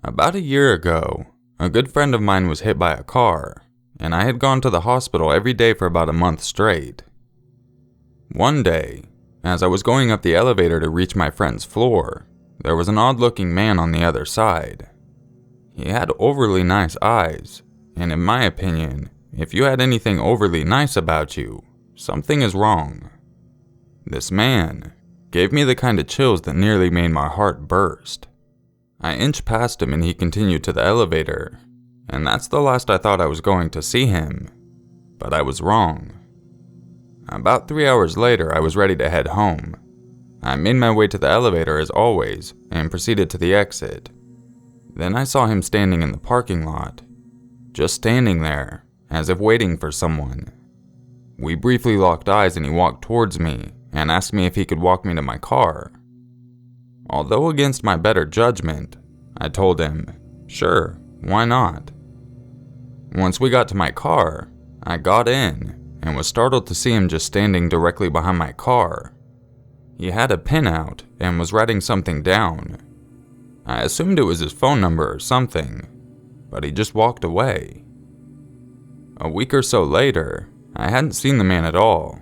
About a year ago, a good friend of mine was hit by a car, and I had gone to the hospital every day for about a month straight. One day, as I was going up the elevator to reach my friend's floor, there was an odd-looking man on the other side. He had overly nice eyes, and in my opinion, if you had anything overly nice about you, something is wrong. This man gave me the kind of chills that nearly made my heart burst. I inched past him and he continued to the elevator, and that's the last I thought I was going to see him, but I was wrong. About 3 hours later, I was ready to head home. I made my way to the elevator as always and proceeded to the exit. Then I saw him standing in the parking lot, just standing there, as if waiting for someone. We briefly locked eyes and he walked towards me and asked me if he could walk me to my car. Although against my better judgment, I told him, sure, why not? Once we got to my car, I got in and was startled to see him just standing directly behind my car. He had a pen out and was writing something down. I assumed it was his phone number or something, but he just walked away. A week or so later, I hadn't seen the man at all.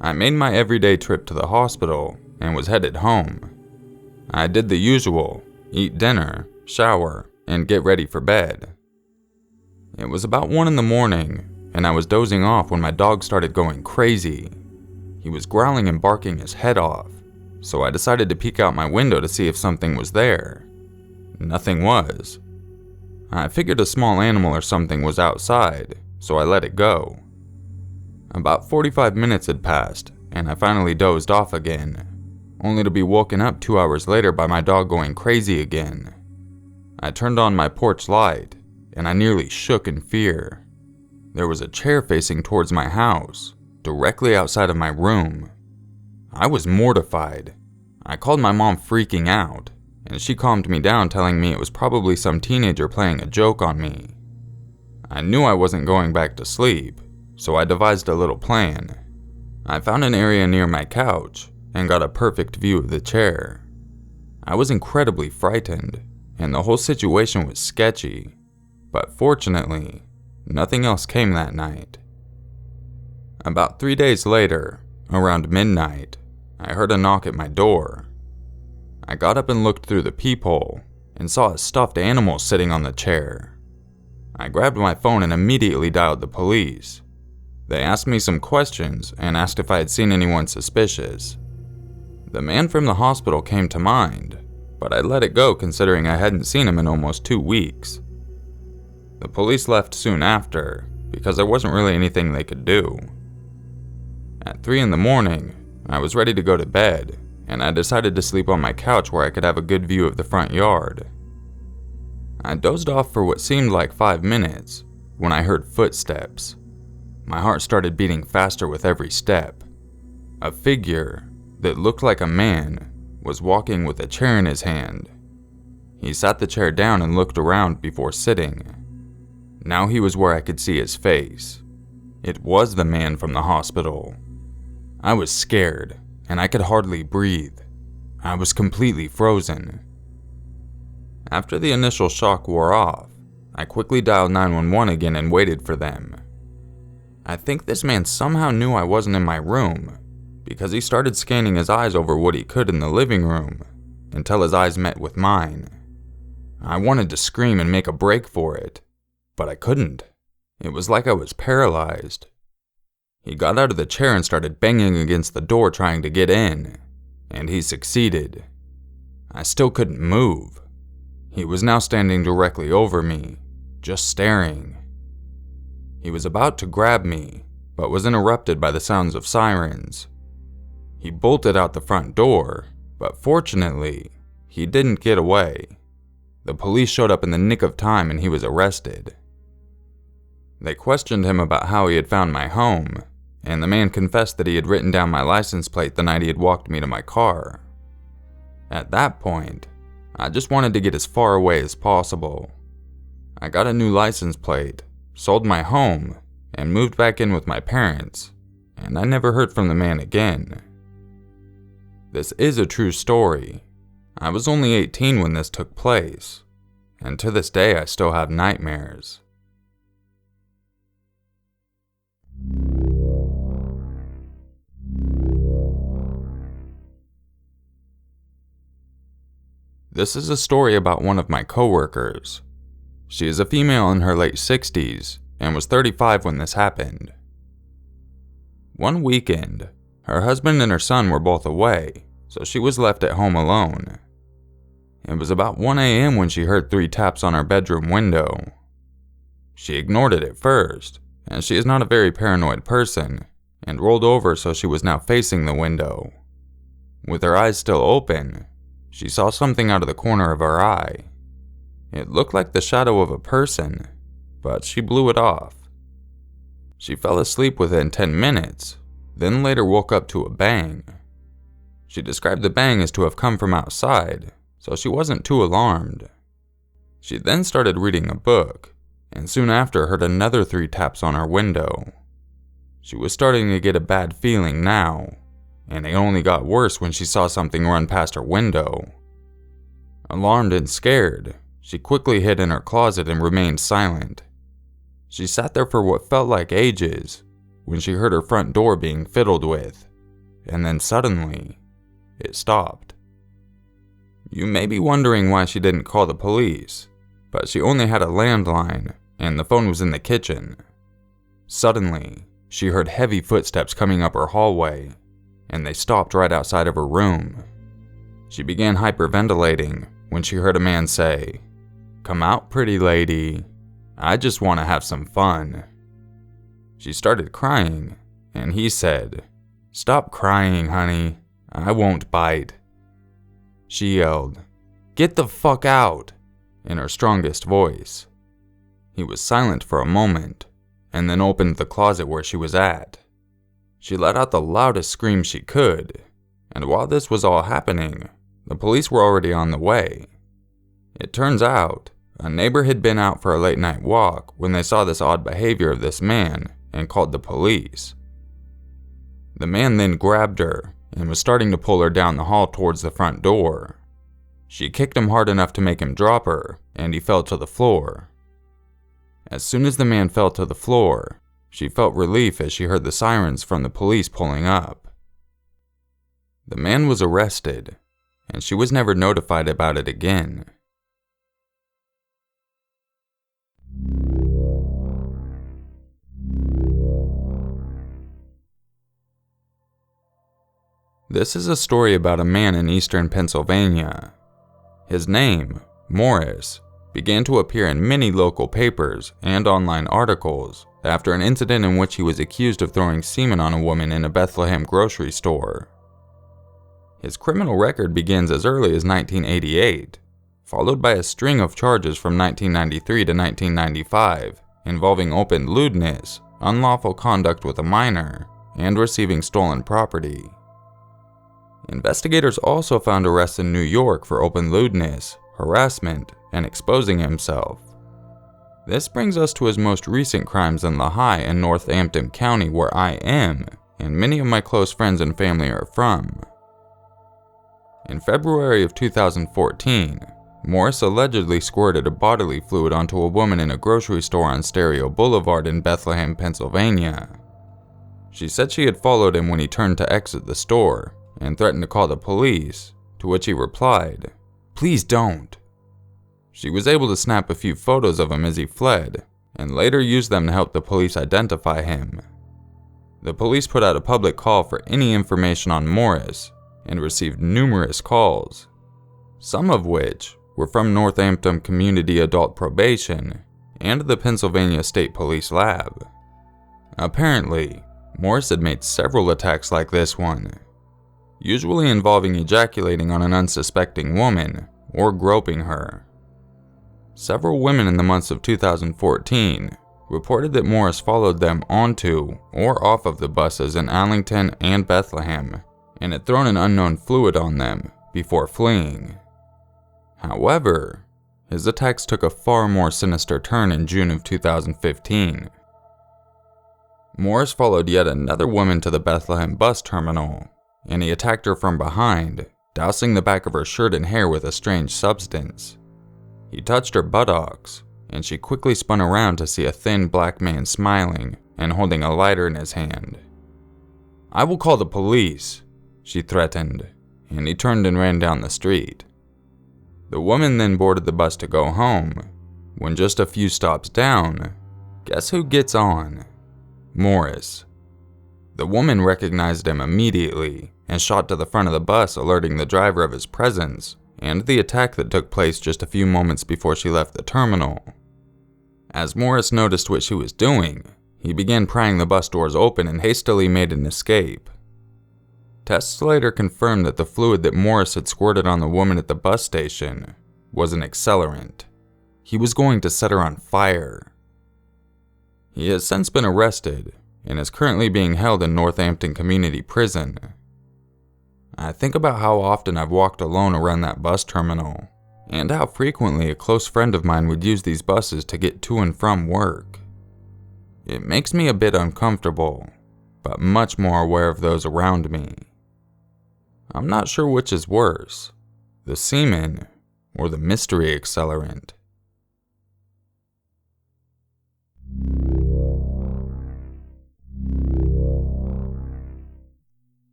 I made my everyday trip to the hospital and was headed home. I did the usual, eat dinner, shower, and get ready for bed. It was about 1 in the morning, and I was dozing off when my dog started going crazy. He was growling and barking his head off, so I decided to peek out my window to see if something was there. Nothing was. I figured a small animal or something was outside, so I let it go. About 45 minutes had passed, and I finally dozed off again, only to be woken up 2 hours later by my dog going crazy again. I turned on my porch light, and I nearly shook in fear. There was a chair facing towards my house, directly outside of my room. I was mortified. I called my mom freaking out, and she calmed me down, telling me it was probably some teenager playing a joke on me. I knew I wasn't going back to sleep, so I devised a little plan. I found an area near my couch and got a perfect view of the chair. I was incredibly frightened, and the whole situation was sketchy, but fortunately, nothing else came that night. About 3 days later, around midnight, I heard a knock at my door. I got up and looked through the peephole and saw a stuffed animal sitting on the chair. I grabbed my phone and immediately dialed the police. They asked me some questions and asked if I had seen anyone suspicious. The man from the hospital came to mind, but I let it go considering I hadn't seen him in almost 2 weeks. The police left soon after because there wasn't really anything they could do. At 3 in the morning, I was ready to go to bed, and I decided to sleep on my couch where I could have a good view of the front yard. I dozed off for what seemed like 5 minutes when I heard footsteps. My heart started beating faster with every step. A figure that looked like a man was walking with a chair in his hand. He sat the chair down and looked around before sitting. Now he was where I could see his face. It was the man from the hospital. I was scared, and I could hardly breathe. I was completely frozen. After the initial shock wore off, I quickly dialed 911 again and waited for them. I think this man somehow knew I wasn't in my room, because he started scanning his eyes over what he could in the living room, until his eyes met with mine. I wanted to scream and make a break for it, but I couldn't. It was like I was paralyzed. He got out of the chair and started banging against the door trying to get in, and he succeeded. I still couldn't move. He was now standing directly over me, just staring. He was about to grab me, but was interrupted by the sounds of sirens. He bolted out the front door, but fortunately, he didn't get away. The police showed up in the nick of time and he was arrested. They questioned him about how he had found my home, and the man confessed that he had written down my license plate the night he had walked me to my car. At that point, I just wanted to get as far away as possible. I got a new license plate, sold my home, and moved back in with my parents, and I never heard from the man again. This is a true story. I was only 18 when this took place, and to this day I still have nightmares. This is a story about one of my coworkers. She is a female in her late 60s and was 35 when this happened. One weekend, her husband and her son were both away, so she was left at home alone. It was about 1 a.m. when she heard 3 taps on her bedroom window. She ignored it at first, as she is not a very paranoid person, and rolled over so she was now facing the window. With her eyes still open, she saw something out of the corner of her eye. It looked like the shadow of a person, but she blew it off. She fell asleep within 10 minutes, then later woke up to a bang. She described the bang as to have come from outside, so she wasn't too alarmed. She then started reading a book, and soon after heard another 3 taps on her window. She was starting to get a bad feeling now, and it only got worse when she saw something run past her window. Alarmed and scared, she quickly hid in her closet and remained silent. She sat there for what felt like ages, when she heard her front door being fiddled with, and then suddenly, it stopped. You may be wondering why she didn't call the police, but she only had a landline, and the phone was in the kitchen. Suddenly, she heard heavy footsteps coming up her hallway, and they stopped right outside of her room. She began hyperventilating when she heard a man say, "Come out, pretty lady. I just want to have some fun." She started crying, and he said, "Stop crying, honey. I won't bite." She yelled, "Get the fuck out," in her strongest voice. He was silent for a moment, and then opened the closet where she was at. She let out the loudest scream she could, and while this was all happening, the police were already on the way. It turns out, a neighbor had been out for a late night walk when they saw this odd behavior of this man and called the police. The man then grabbed her and was starting to pull her down the hall towards the front door. She kicked him hard enough to make him drop her, and he fell to the floor. As soon as the man fell to the floor, she felt relief as she heard the sirens from the police pulling up. The man was arrested, and she was never notified about it again. This is a story about a man in eastern Pennsylvania. His name, Morris, began to appear in many local papers and online articles after an incident in which he was accused of throwing semen on a woman in a Bethlehem grocery store. His criminal record begins as early as 1988, followed by a string of charges from 1993 to 1995 involving open lewdness, unlawful conduct with a minor, and receiving stolen property. Investigators also found arrests in New York for open lewdness, harassment, and exposing himself. This brings us to his most recent crimes in Lehigh and Northampton County, where I am, and many of my close friends and family are from. In February of 2014, Morris allegedly squirted a bodily fluid onto a woman in a grocery store on Stereo Boulevard in Bethlehem, Pennsylvania. She said she had followed him when he turned to exit the store and threatened to call the police, to which he replied, "Please don't." She was able to snap a few photos of him as he fled, and later used them to help the police identify him. The police put out a public call for any information on Morris, and received numerous calls, some of which were from Northampton Community Adult Probation and the Pennsylvania State Police Lab. Apparently, Morris had made several attacks like this one, usually involving ejaculating on an unsuspecting woman or groping her. Several women in the months of 2014 reported that Morris followed them onto or off of the buses in Allington and Bethlehem and had thrown an unknown fluid on them before fleeing. However, his attacks took a far more sinister turn in June of 2015. Morris followed yet another woman to the Bethlehem bus terminal, and he attacked her from behind, dousing the back of her shirt and hair with a strange substance. He touched her buttocks, and she quickly spun around to see a thin black man smiling and holding a lighter in his hand. "I will call the police," she threatened, and he turned and ran down the street. The woman then boarded the bus to go home. When just a few stops down, guess who gets on? Morris. The woman recognized him immediately and shot to the front of the bus, alerting the driver of his presence and the attack that took place just a few moments before she left the terminal. As Morris noticed what she was doing, he began prying the bus doors open and hastily made an escape. Tests later confirmed that the fluid that Morris had squirted on the woman at the bus station was an accelerant. He was going to set her on fire. He has since been arrested and is currently being held in Northampton Community Prison. I think about how often I've walked alone around that bus terminal, and how frequently a close friend of mine would use these buses to get to and from work. It makes me a bit uncomfortable, but much more aware of those around me. I'm not sure which is worse, the semen or the mystery accelerant.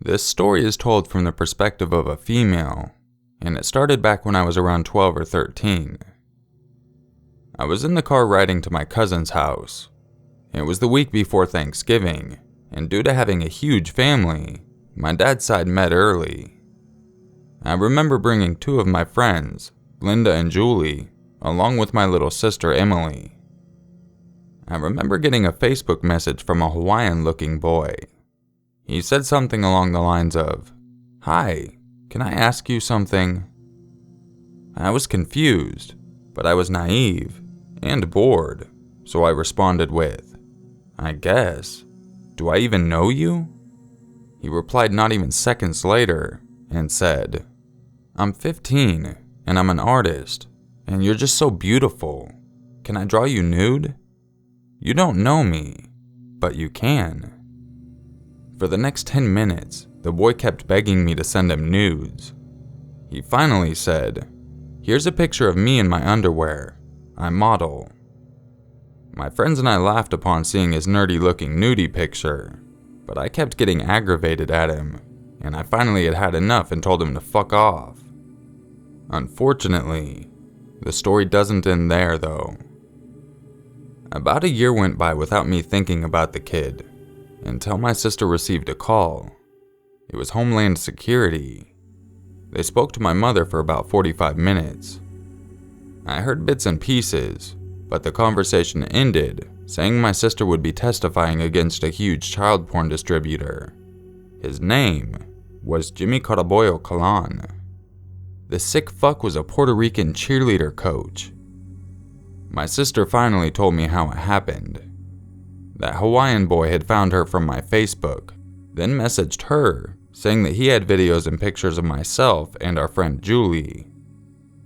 This story is told from the perspective of a female, and it started back when I was around 12 or 13. I was in the car riding to my cousin's house. It was the week before Thanksgiving, and due to having a huge family, my dad's side met early. I remember bringing two of my friends, Linda and Julie, along with my little sister Emily. I remember getting a Facebook message from a Hawaiian-looking boy. He said something along the lines of, "Hi, can I ask you something?" I was confused, but I was naive and bored, so I responded with, "I guess. Do I even know you?" He replied not even seconds later and said, "I'm 15 and I'm an artist, and you're just so beautiful. Can I draw you nude? You don't know me, but you can." For the next 10 minutes, the boy kept begging me to send him nudes. He finally said, "Here's a picture of me in my underwear. I model." My friends and I laughed upon seeing his nerdy-looking nudie picture, but I kept getting aggravated at him, and I finally had had enough and told him to fuck off. Unfortunately, the story doesn't end there though. About a year went by without me thinking about the kid, until my sister received a call. It was Homeland Security. They spoke to my mother for about 45 minutes. I heard bits and pieces, but the conversation ended saying my sister would be testifying against a huge child porn distributor. His name was Jimmy Caraboyo Calan. The sick fuck was a Puerto Rican cheerleader coach. My sister finally told me how it happened. That Hawaiian boy had found her from my Facebook, then messaged her, saying that he had videos and pictures of myself and our friend Julie.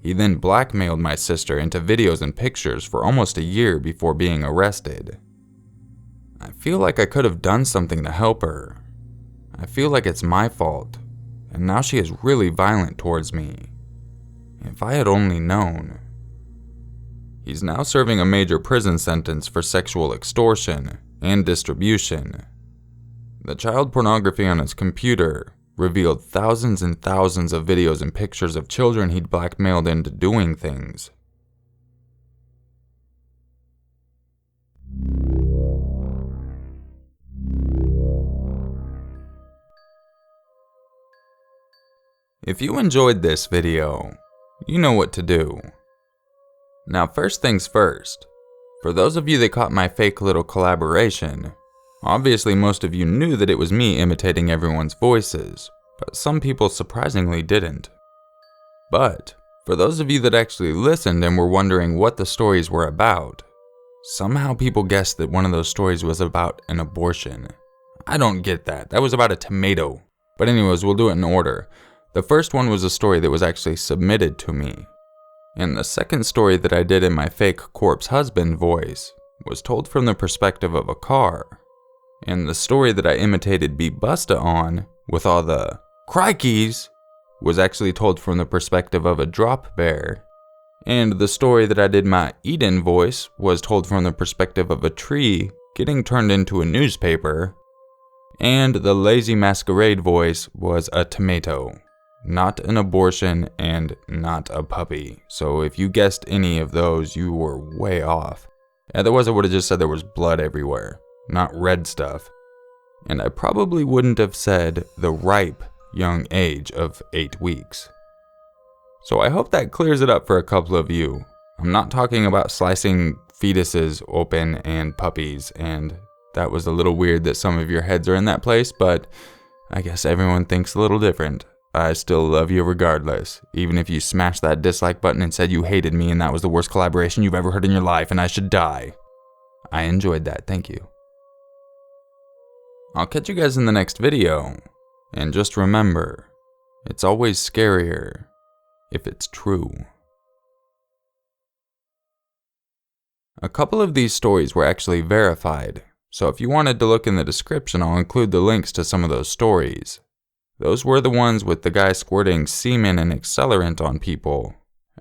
He then blackmailed my sister into videos and pictures for almost a year before being arrested. I feel like I could have done something to help her. I feel like it's my fault, and now she is really violent towards me. If I had only known. He's now serving a major prison sentence for sexual extortion and distribution. The child pornography on his computer revealed thousands and thousands of videos and pictures of children he'd blackmailed into doing things. If you enjoyed this video, you know what to do. Now, first things first, for those of you that caught my fake little collaboration, obviously most of you knew that it was me imitating everyone's voices, but some people surprisingly didn't. But, for those of you that actually listened and were wondering what the stories were about, somehow people guessed that one of those stories was about an abortion. I don't get that. That was about a tomato. But anyways, we'll do it in order. The first one was a story that was actually submitted to me. And the second story that I did in my fake corpse husband voice was told from the perspective of a car. And the story that I imitated Beat Busta on, with all the "crikeys," was actually told from the perspective of a drop bear. And the story that I did my Eden voice was told from the perspective of a tree getting turned into a newspaper. And the lazy masquerade voice was a tomato, not an abortion and not a puppy. So if you guessed any of those, you were way off. Otherwise, I would have just said there was blood everywhere, not red stuff. And I probably wouldn't have said the ripe young age of 8 weeks. So I hope that clears it up for a couple of you. I'm not talking about slicing fetuses open and puppies, and that was a little weird that some of your heads are in that place, but I guess everyone thinks a little different. I still love you regardless, even if you smashed that dislike button and said you hated me and that was the worst collaboration you've ever heard in your life and I should die. I enjoyed that, thank you. I'll catch you guys in the next video, and just remember, it's always scarier if it's true. A couple of these stories were actually verified, so if you wanted to look in the description, I'll include the links to some of those stories. Those were the ones with the guy squirting semen and accelerant on people,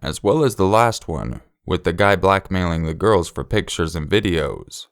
as well as the last one with the guy blackmailing the girls for pictures and videos.